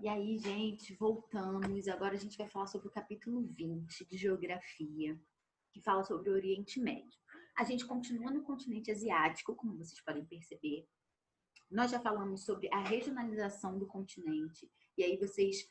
E aí, gente, voltamos. Agora a gente vai falar sobre o capítulo 20 de Geografia, que fala sobre o Oriente Médio. A gente continua no continente asiático, como vocês podem perceber. Nós já falamos sobre a regionalização do continente, e aí vocês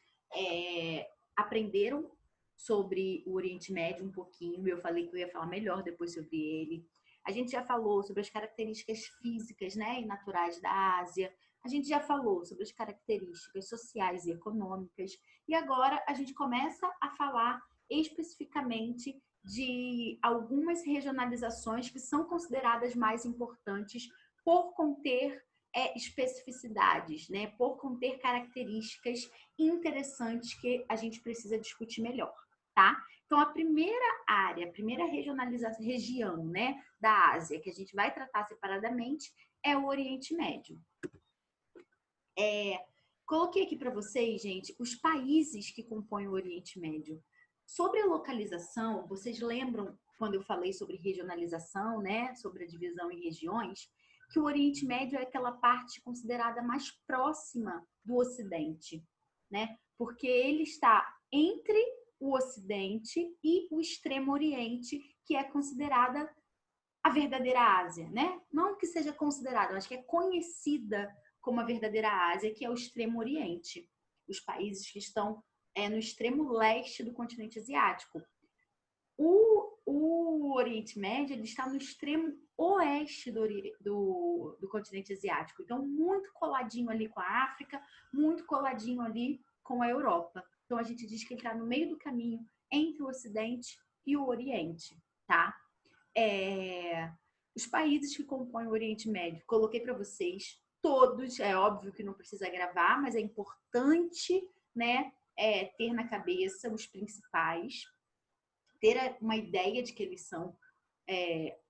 aprenderam sobre o Oriente Médio um pouquinho. Eu falei que eu ia falar melhor depois sobre ele. A gente já falou sobre as características físicas, né, e naturais da Ásia. A gente já falou sobre as características sociais e econômicas. E agora a gente começa a falar especificamente de algumas regionalizações que são consideradas mais importantes por conter especificidades, né? Por conter características interessantes que a gente precisa discutir melhor, tá? Então, a primeira área, a primeira regionalização, região, né, da Ásia, que a gente vai tratar separadamente, é o Oriente Médio. Coloquei aqui para vocês, gente, os países que compõem o Oriente Médio. Sobre a localização, vocês lembram quando eu falei sobre regionalização, né, sobre a divisão em regiões, que o Oriente Médio é aquela parte considerada mais próxima do Ocidente, né? Porque ele está entre o Ocidente e o Extremo Oriente, que é considerada a verdadeira Ásia, né? Não que seja considerada, acho que é conhecida como a verdadeira Ásia, que é o Extremo Oriente, os países que estão no extremo leste do continente asiático. O Oriente Médio ele está no extremo oeste do continente asiático, então muito coladinho ali com a África, muito coladinho ali com a Europa. Então a gente diz que ele está no meio do caminho entre o Ocidente e o Oriente, tá? Os países que compõem o Oriente Médio, coloquei para vocês todos, é óbvio que não precisa gravar, mas é importante, né, ter na cabeça os principais, ter uma ideia de que eles são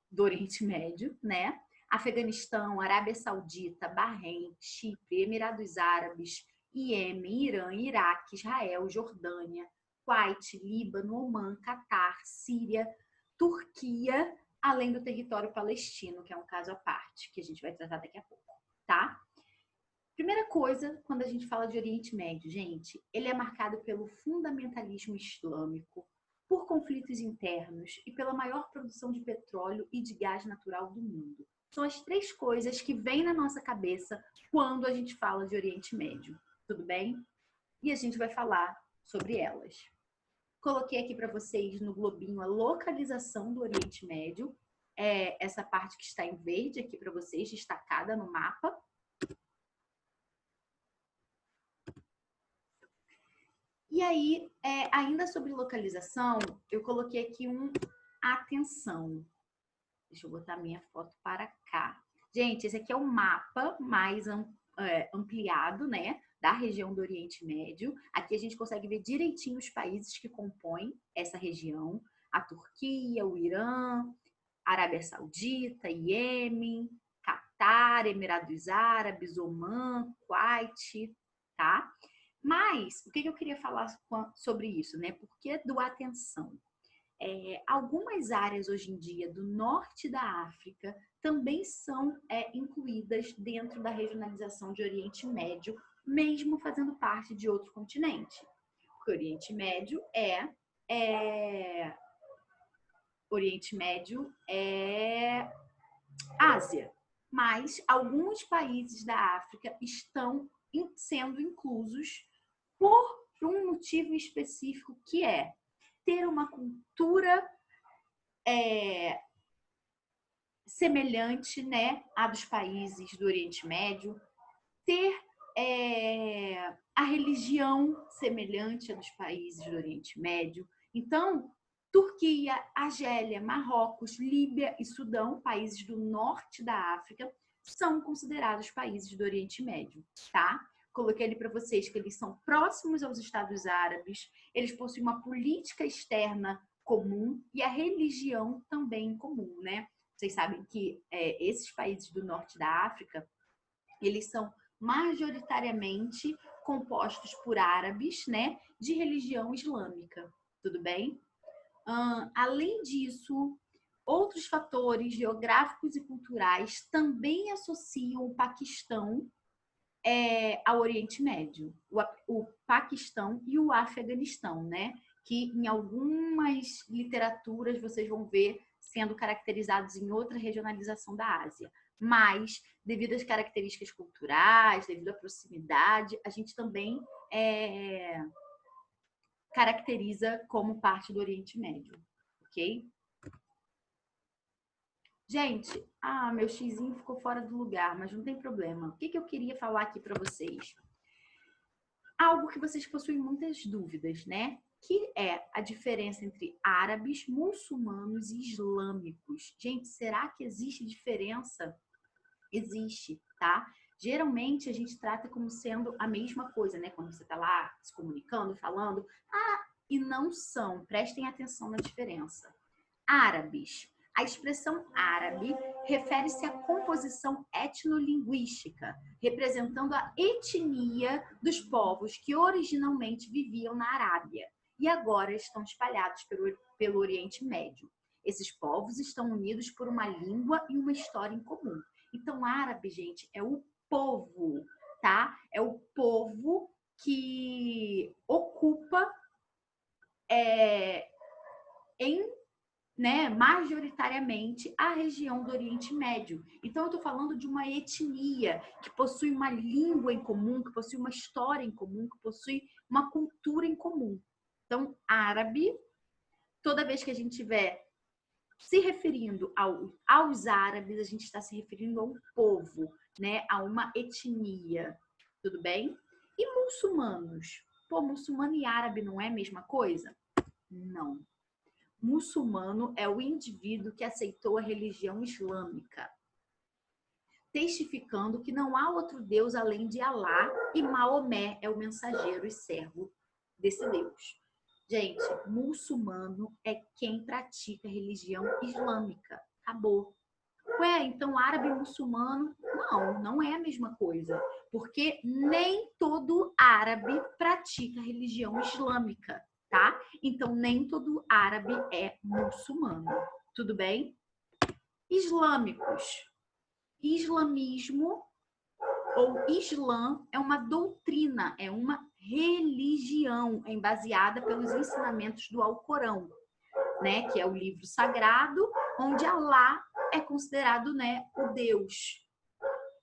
do Oriente Médio, né? Afeganistão, Arábia Saudita, Bahrein, Chipre, Emirados Árabes, Iêmen, Irã, Iraque, Israel, Jordânia, Kuwait, Líbano, Omã, Catar, Síria, Turquia, além do território palestino, que é um caso à parte, que a gente vai tratar daqui a pouco, tá? Primeira coisa, quando a gente fala de Oriente Médio, gente, ele é marcado pelo fundamentalismo islâmico, por conflitos internos e pela maior produção de petróleo e de gás natural do mundo. São as três coisas que vêm na nossa cabeça quando a gente fala de Oriente Médio, tudo bem? E a gente vai falar sobre elas. Coloquei aqui para vocês no globinho a localização do Oriente Médio, essa parte que está em verde aqui para vocês, destacada no mapa. E aí, ainda sobre localização, eu coloquei aqui atenção. Deixa eu botar minha foto para cá. Gente, esse aqui é o mapa mais ampliado, né, da região do Oriente Médio. Aqui a gente consegue ver direitinho os países que compõem essa região. A Turquia, o Irã, Arábia Saudita, Iêmen, Catar, Emirados Árabes, Omã, Kuwait, tá? Mas, o que eu queria falar sobre isso, né? Por que do atenção? Algumas áreas hoje em dia do norte da África também são incluídas dentro da regionalização de Oriente Médio, mesmo fazendo parte de outro continente. Porque Oriente Médio é Ásia, mas alguns países da África estão sendo inclusos por um motivo específico, que é ter uma cultura semelhante, né, à dos países do Oriente Médio, ter a religião semelhante à dos países do Oriente Médio. Então, Turquia, Argélia, Marrocos, Líbia e Sudão, países do norte da África, são considerados países do Oriente Médio, tá? Coloquei ali para vocês que eles são próximos aos Estados Árabes, eles possuem uma política externa comum e a religião também comum, né? Vocês sabem que esses países do norte da África, eles são majoritariamente compostos por árabes, né, de religião islâmica, tudo bem? Além disso, outros fatores geográficos e culturais também associam o Paquistão ao Oriente Médio, o Paquistão e o Afeganistão, né? Que em algumas literaturas vocês vão ver sendo caracterizados em outra regionalização da Ásia. Mas, devido às características culturais, devido à proximidade, a gente também caracteriza como parte do Oriente Médio, ok? Gente, meu xizinho ficou fora do lugar, mas não tem problema. O que eu queria falar aqui para vocês? Algo que vocês possuem muitas dúvidas, né? Que é a diferença entre árabes, muçulmanos e islâmicos. Gente, será que existe diferença? Existe, tá? Geralmente a gente trata como sendo a mesma coisa, né? Quando você tá lá se comunicando, falando, e não são. Prestem atenção na diferença. Árabes. A expressão árabe refere-se à composição etnolinguística, representando a etnia dos povos que originalmente viviam na Arábia e agora estão espalhados pelo Oriente Médio. Esses povos estão unidos por uma língua e uma história em comum. Então, árabe, gente, é o povo, tá? É o povo que ocupa majoritariamente a região do Oriente Médio. Então, eu estou falando de uma etnia que possui uma língua em comum, que possui uma história em comum, que possui uma cultura em comum. Então, árabe, toda vez que a gente estiver se referindo aos árabes, a gente está se referindo a um povo, né? A uma etnia, tudo bem? E muçulmanos? Pô, muçulmano e árabe não é a mesma coisa? Não. Muçulmano é o indivíduo que aceitou a religião islâmica, testificando que não há outro Deus além de Alá e Maomé é o mensageiro e servo desse Deus. Gente, muçulmano é quem pratica a religião islâmica. Acabou. Ué, então árabe e muçulmano? Não, não é a mesma coisa. Porque nem todo árabe pratica a religião islâmica, tá? Então, nem todo árabe é muçulmano. Tudo bem? Islâmicos. Islamismo ou Islã é uma doutrina, é uma religião baseada pelos ensinamentos do Alcorão, né? Que é o livro sagrado, onde Alá é considerado, né, o Deus.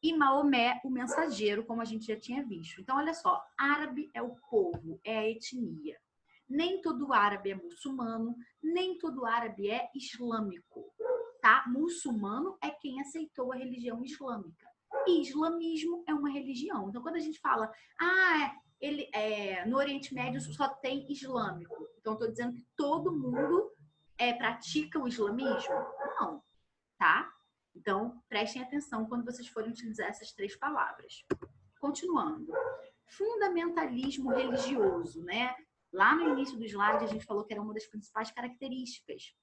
E Maomé, o mensageiro, como a gente já tinha visto. Então, olha só, árabe é o povo, é a etnia. Nem todo árabe é muçulmano, nem todo árabe é islâmico, tá? Muçulmano é quem aceitou a religião islâmica. E islamismo é uma religião. Então, quando a gente fala, no Oriente Médio só tem islâmico. Então, estou dizendo que todo mundo pratica o islamismo? Não, tá? Então, prestem atenção quando vocês forem utilizar essas três palavras. Continuando. Fundamentalismo religioso, né? Lá no início do slide, a gente falou que era uma das principais características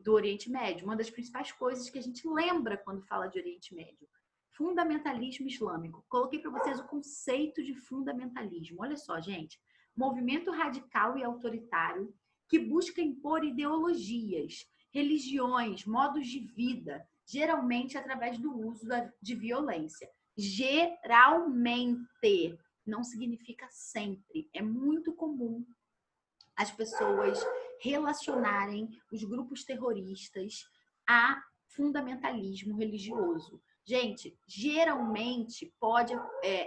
do Oriente Médio, uma das principais coisas que a gente lembra quando fala de Oriente Médio. Fundamentalismo islâmico. Coloquei para vocês o conceito de fundamentalismo. Olha só, gente. Movimento radical e autoritário que busca impor ideologias, religiões, modos de vida, geralmente através do uso de violência. Geralmente, não significa sempre. É muito comum as pessoas relacionarem os grupos terroristas a fundamentalismo religioso. Gente, geralmente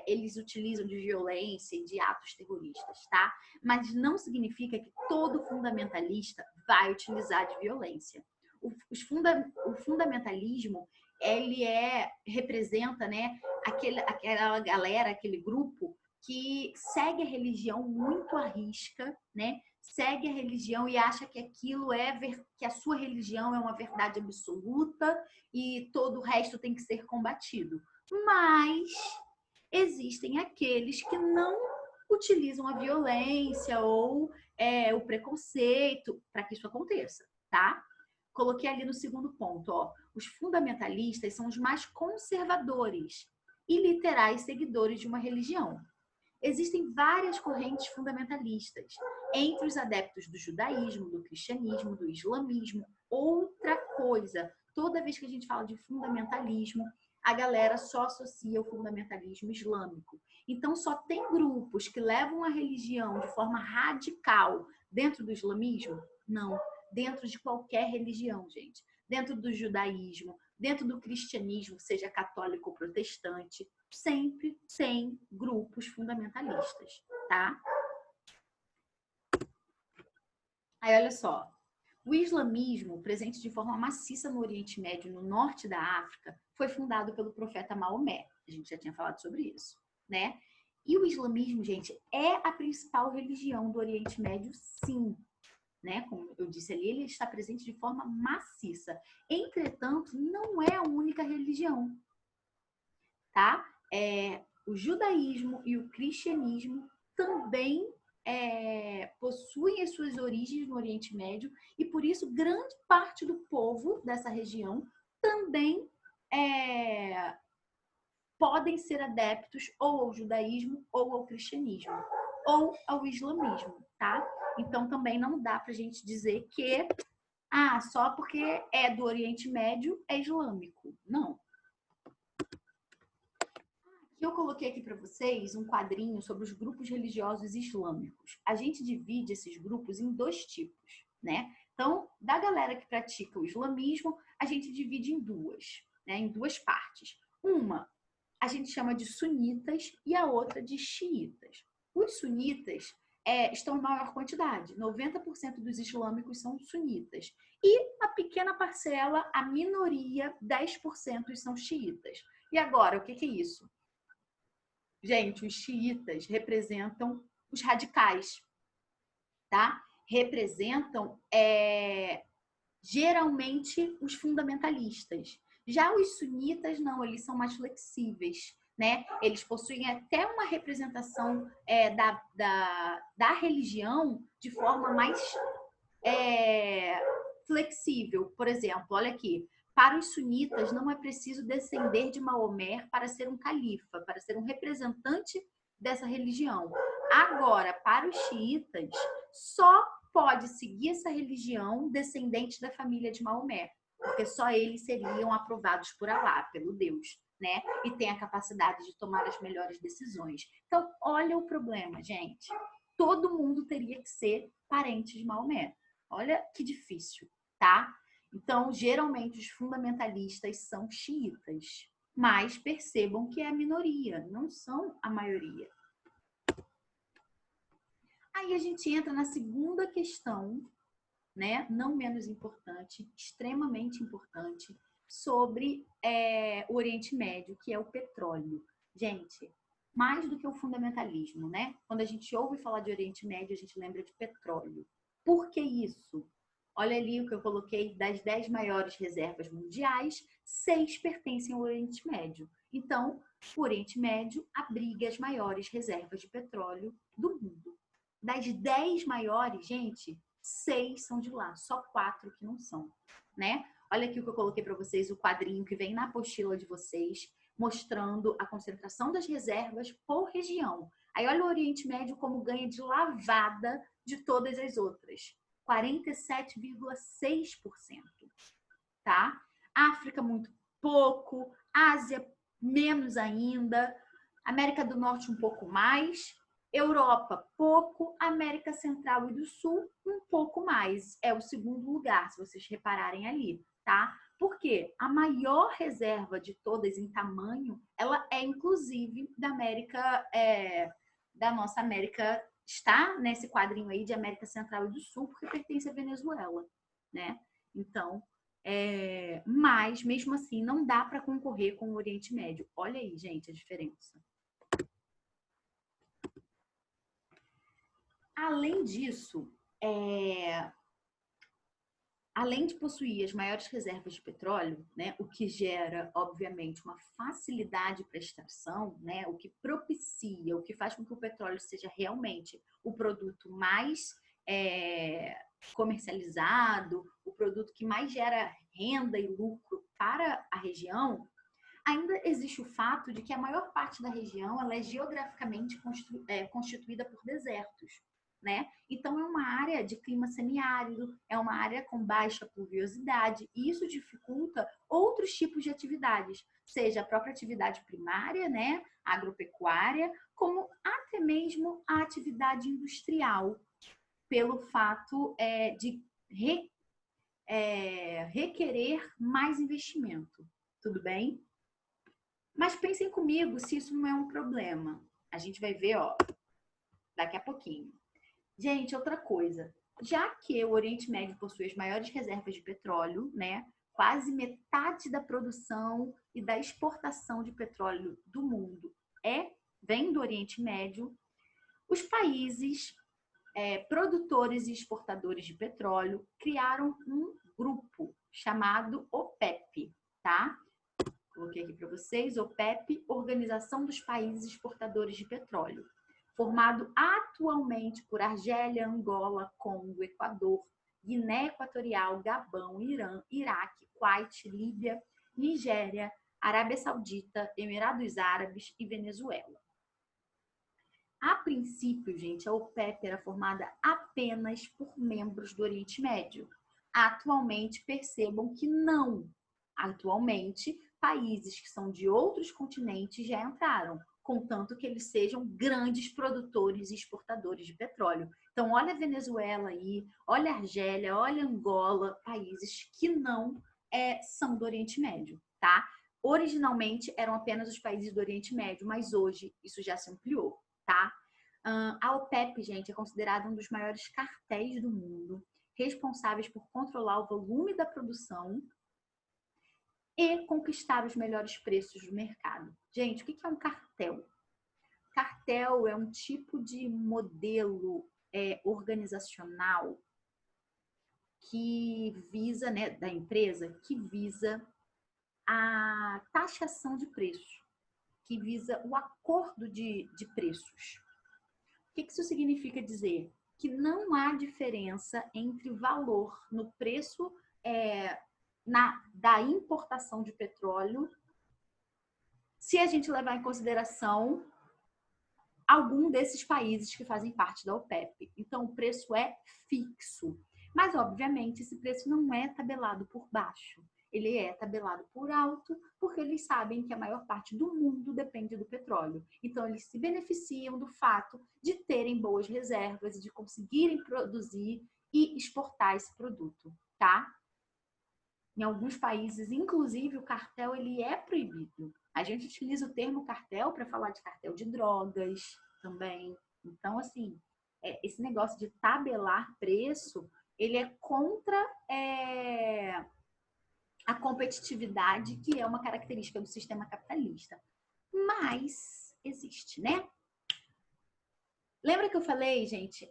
eles utilizam de violência e de atos terroristas, tá? Mas não significa que todo fundamentalista vai utilizar de violência. O fundamentalismo, ele representa, né, aquela galera, aquele grupo que segue a religião muito à risca, né? Segue a religião e acha que que a sua religião é uma verdade absoluta e todo o resto tem que ser combatido. Mas existem aqueles que não utilizam a violência ou o preconceito para que isso aconteça, tá? Coloquei ali no segundo ponto, ó. Os fundamentalistas são os mais conservadores e literais seguidores de uma religião. Existem várias correntes fundamentalistas, entre os adeptos do judaísmo, do cristianismo, do islamismo. Outra coisa, toda vez que a gente fala de fundamentalismo, a galera só associa o fundamentalismo islâmico. Então, só tem grupos que levam a religião de forma radical dentro do islamismo? Não. Dentro de qualquer religião, gente. Dentro do judaísmo, dentro do cristianismo, seja católico ou protestante, sempre tem grupos fundamentalistas, tá? Aí, olha só. O islamismo, presente de forma maciça no Oriente Médio e no norte da África, foi fundado pelo profeta Maomé. A gente já tinha falado sobre isso, né? E o islamismo, gente, é a principal religião do Oriente Médio, sim. Né? Como eu disse ali, ele está presente de forma maciça. Entretanto, não é a única religião, tá? O judaísmo e o cristianismo também possuem as suas origens no Oriente Médio e, por isso, grande parte do povo dessa região também podem ser adeptos ou ao judaísmo ou ao cristianismo ou ao islamismo, tá? Então, também não dá pra gente dizer que só porque é do Oriente Médio é islâmico. Não. Eu coloquei aqui para vocês um quadrinho sobre os grupos religiosos islâmicos. A gente divide esses grupos em dois tipos, né? Então, da galera que pratica o islamismo, a gente divide em duas, né? Em duas partes. Uma a gente chama de sunitas e a outra de xiitas. Os sunitas estão em maior quantidade, 90% dos islâmicos são sunitas. E a pequena parcela, a minoria, 10% são xiitas. E agora, o que é isso? Gente, os xiitas representam os radicais, tá? Representam geralmente os fundamentalistas. Já os sunitas, não, eles são mais flexíveis, né? Eles possuem até uma representação da religião de forma mais flexível. Por exemplo, olha aqui, para os sunitas não é preciso descender de Maomé para ser um califa, para ser um representante dessa religião. Agora, para os xiitas, só pode seguir essa religião descendente da família de Maomé, porque só eles seriam aprovados por Alá, pelo Deus, né? E tem a capacidade de tomar as melhores decisões. Então, olha o problema, gente. Todo mundo teria que ser parente de Maomé. Olha que difícil, tá? Então, geralmente, os fundamentalistas são xiitas, mas percebam que é a minoria, não são a maioria. Aí a gente entra na segunda questão, né? Não menos importante, extremamente importante, sobre o Oriente Médio, que é o petróleo. Gente, mais do que o fundamentalismo, né? Quando a gente ouve falar de Oriente Médio, a gente lembra de petróleo. Por que isso? Olha ali o que eu coloquei, das 10 maiores reservas mundiais, 6 pertencem ao Oriente Médio. Então, o Oriente Médio abriga as maiores reservas de petróleo do mundo. Das 10 maiores, gente, 6 são de lá, só 4 que não são, né? Olha aqui o que eu coloquei para vocês, o quadrinho que vem na apostila de vocês, mostrando a concentração das reservas por região. Aí olha o Oriente Médio como ganha de lavada de todas as outras. 47,6%, tá? África muito pouco, Ásia menos ainda, América do Norte um pouco mais, Europa pouco, América Central e do Sul um pouco mais. É o segundo lugar, se vocês repararem ali, tá? Porque a maior reserva de todas em tamanho, ela é inclusive da América, da nossa América, está nesse quadrinho aí de América Central e do Sul, porque pertence à Venezuela, né? Então, mas mesmo assim não dá para concorrer com o Oriente Médio. Olha aí, gente, a diferença. Além disso, além de possuir as maiores reservas de petróleo, né, o que gera, obviamente, uma facilidade para extração, né, o que propicia, o que faz com que o petróleo seja realmente o produto mais comercializado, o produto que mais gera renda e lucro para a região, ainda existe o fato de que a maior parte da região ela é geograficamente constituída por desertos. né? Então, é uma área de clima semiárido, é uma área com baixa pluviosidade, e isso dificulta outros tipos de atividades, seja a própria atividade primária, né, agropecuária, como até mesmo a atividade industrial, pelo fato de requerer mais investimento. Tudo bem? Mas pensem comigo se isso não é um problema. A gente vai ver, ó, daqui a pouquinho. Gente, outra coisa. Já que o Oriente Médio possui as maiores reservas de petróleo, né? Quase metade da produção e da exportação de petróleo do mundo vem do Oriente Médio. Os países produtores e exportadores de petróleo criaram um grupo chamado OPEP, tá? Coloquei aqui para vocês, OPEP, Organização dos Países Exportadores de Petróleo, formado atualmente por Argélia, Angola, Congo, Equador, Guiné Equatorial, Gabão, Irã, Iraque, Kuwait, Líbia, Nigéria, Arábia Saudita, Emirados Árabes e Venezuela. A princípio, gente, a OPEP era formada apenas por membros do Oriente Médio. Atualmente, percebam que não. Atualmente, países que são de outros continentes já entraram, contanto que eles sejam grandes produtores e exportadores de petróleo. Então, olha a Venezuela aí, olha a Argélia, olha a Angola, países que não são do Oriente Médio, tá? Originalmente eram apenas os países do Oriente Médio, mas hoje isso já se ampliou, tá? A OPEP, gente, é considerada um dos maiores cartéis do mundo, responsáveis por controlar o volume da produção e conquistar os melhores preços do mercado. Gente, o que é um cartel? Cartel é um tipo de modelo organizacional que visa, né, da empresa, que visa a taxação de preços, que visa o acordo de preços. O que isso significa dizer? Que não há diferença entre valor no preço da importação de petróleo, se a gente levar em consideração algum desses países que fazem parte da OPEP. Então, o preço é fixo. Mas, obviamente, esse preço não é tabelado por baixo. Ele é tabelado por alto, porque eles sabem que a maior parte do mundo depende do petróleo. Então, eles se beneficiam do fato de terem boas reservas e de conseguirem produzir e exportar esse produto, tá? Em alguns países, inclusive, o cartel ele é proibido. A gente utiliza o termo cartel para falar de cartel de drogas também. Então, assim, esse negócio de tabelar preço, ele é contra a competitividade, que é uma característica do sistema capitalista. Mas existe, né? Lembra que eu falei, gente,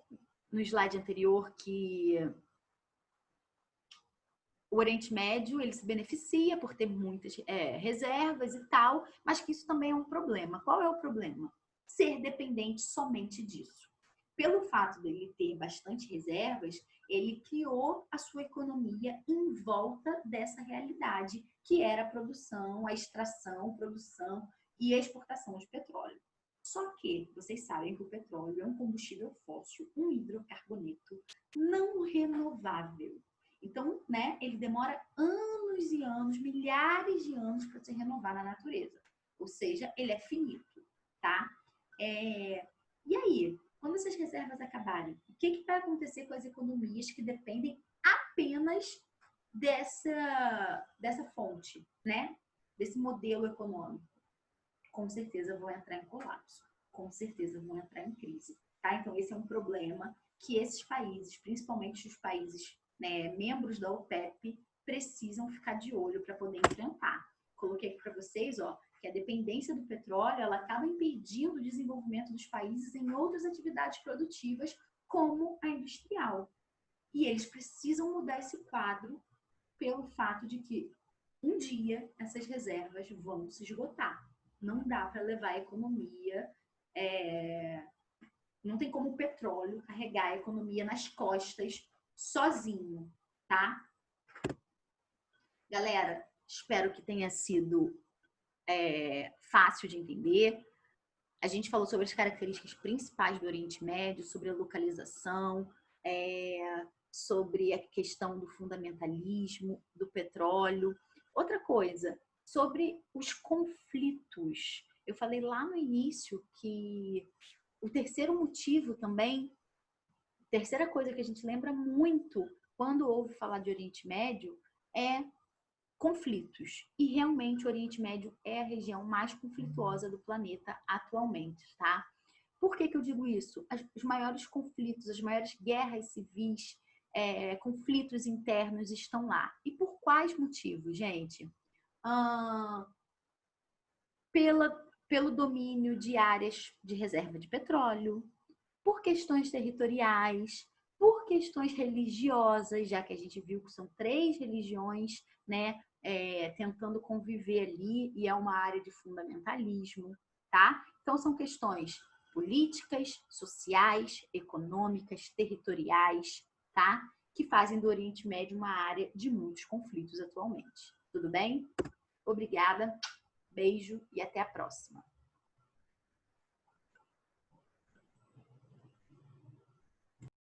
no slide anterior, que o Oriente Médio ele se beneficia por ter muitas reservas e tal, mas que isso também é um problema. Qual é o problema? Ser dependente somente disso. Pelo fato dele ter bastante reservas, ele criou a sua economia em volta dessa realidade, que era a produção, a extração, produção e a exportação de petróleo. Só que vocês sabem que o petróleo é um combustível fóssil, um hidrocarboneto não renovável. Então, né, ele demora anos e anos, milhares de anos para se renovar na natureza. Ou seja, ele é finito, tá? E aí, quando essas reservas acabarem, o que vai acontecer com as economias que dependem apenas dessa fonte, né? Desse modelo econômico? Com certeza vão entrar em colapso, com certeza vão entrar em crise, tá? Então, esse é um problema que esses países, principalmente os países membros da OPEP, precisam ficar de olho para poder enfrentar. Coloquei aqui para vocês, ó, que a dependência do petróleo ela acaba impedindo o desenvolvimento dos países em outras atividades produtivas, como a industrial. E eles precisam mudar esse quadro pelo fato de que um dia essas reservas vão se esgotar. Não dá para levar a economia, não tem como o petróleo carregar a economia nas costas sozinho, tá? Galera, espero que tenha sido fácil de entender. A gente falou sobre as características principais do Oriente Médio, sobre a localização, sobre a questão do fundamentalismo, do petróleo. Outra coisa, sobre os conflitos. Eu falei lá no início que o terceiro motivo também, terceira coisa que a gente lembra muito quando ouve falar de Oriente Médio é conflitos. E realmente o Oriente Médio é a região mais conflituosa do planeta atualmente, tá? Por que eu digo isso? Os maiores conflitos, as maiores guerras civis, conflitos internos estão lá. E por quais motivos, gente? Ah, pelo domínio de áreas de reserva de petróleo, por questões territoriais, por questões religiosas, já que a gente viu que são 3 religiões, né, tentando conviver ali, e é uma área de fundamentalismo, tá? Então, são questões políticas, sociais, econômicas, territoriais, tá? Que fazem do Oriente Médio uma área de muitos conflitos atualmente. Tudo bem? Obrigada, beijo e até a próxima.